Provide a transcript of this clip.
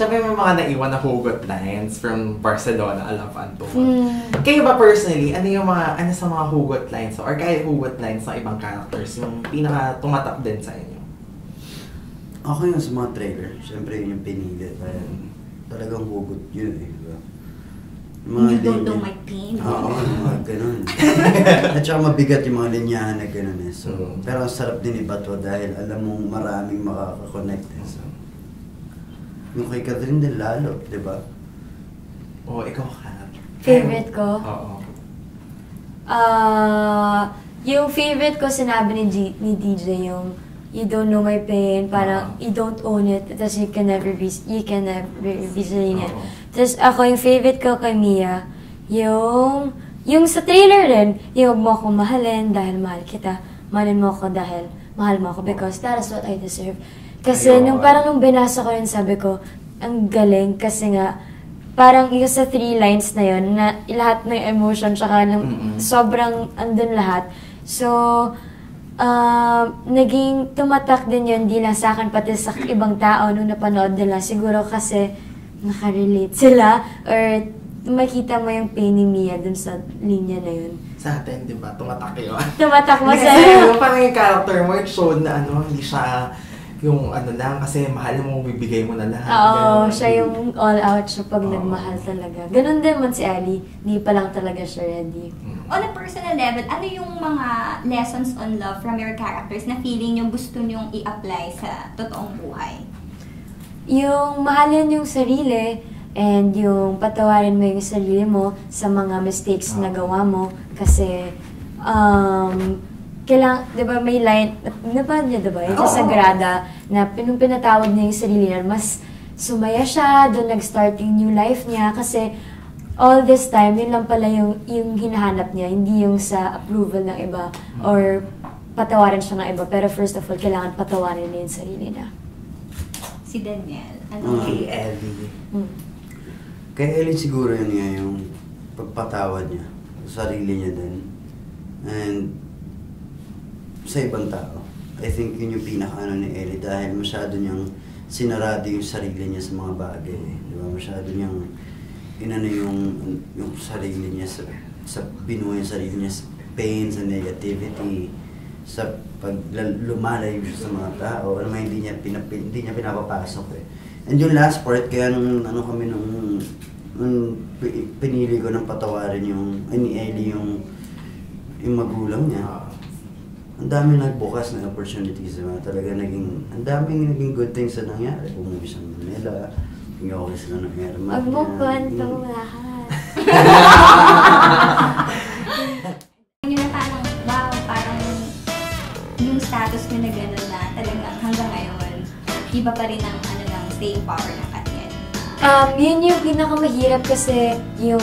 syempre may mga naiwan na hugot lines from Barcelona, I Love Anton. Kayo ba personally, ano sa mga hugot lines or kahit hugot lines ng ibang characters yung pinaka tumatak din sa inyo? Ako yung sa mga trailer, syempre yun yung pinili. Talagang hugot yun eh. You don't know my pain. Oo, mga ganun. At saka mabigat yung mga linyahan na ganun eh. So, pero ang sarap din ibatwa dahil alam mong maraming makakakonect eh. So, yung kay Catherine din lalo, di ba? Oo, ikaw ka. Favorite ko? Oo. Yung favorite ko sinabi ni DJ yung you don't know my pain, parang you don't own it, tapos you can never be Selena. Tapos ako yung favorite ko kay Mia, yung sa trailer rin, yung huwag mo akong mahalin dahil mahal kita, mahalin mo ako dahil mahal mo ako because that is what I deserve. Kasi nung binasa ko rin sabi ko, ang galing kasi nga, parang yung sa 3 lines na yun, na lahat ng emotion, tsaka sobrang andun lahat. So, naging tumatak din yun, di lang sa akin, pati sa ibang tao nung napanood nila. Siguro kasi nakarelate sila or makita mo yung pain ni Mia dun sa linya na yun. Sa atin, di ba? Tumatak yun. Tumatak mo sa sa'yo. Parang yung character mo, it showed na hindi siya yung lang, kasi mahal mo, bibigay mo na lahat. Oo, siya yung all out siya pag nagmahal talaga. Ganun din man si Ali, di pa lang talaga siya ready. On a personal level, ano yung mga lessons on love from your characters na feeling yung gusto nyong i-apply sa totoong buhay? Yung mahalin yung sarili and yung patawarin mo yung sarili mo sa mga mistakes na gawa mo kasi kailangan, di ba may line, napanood niya diba? Yung sa Sagrada, na nung pinatawad niya yung sarili niya, mas sumaya siya, doon nag-start yung new life niya kasi all this time, yun lang pala yung hinahanap niya, hindi yung sa approval ng iba or patawarin siya ng iba. Pero first of all, kailangan patawarin niya yung sarili niya. Si Daniel, ano? Kay Ellie. Kay Ellie siguro yun nga yung pagpatawad niya sa sarili niya din. And sa ibang tao. I think yun yung pinaka-ano ni Ellie dahil masyado niyang sinarado yung sarili niya sa mga bagay. Di ba? Masyado niyang inano yung sarili niya sa binuhay yung sarili niya sa pain, sa negativity, sa pag lumalayo siya sa mga tao. Alam mo, hindi niya pinapapasok eh. And yung last part, kaya nung pinili ko ng patawarin ni Ellie yung magulang niya. Ang daming nagbukas na opportunities naman. Talaga ang daming naging good things na nangyari. Umuwi sa Manila, okay sila ng Herman. Magbukuhan pang lahat. Yun na parang yung status nyo na gano'n na talagang hanggang ngayon, iba pa rin ang staying power ng Katniel. Yun yung pinakamahirap kasi yung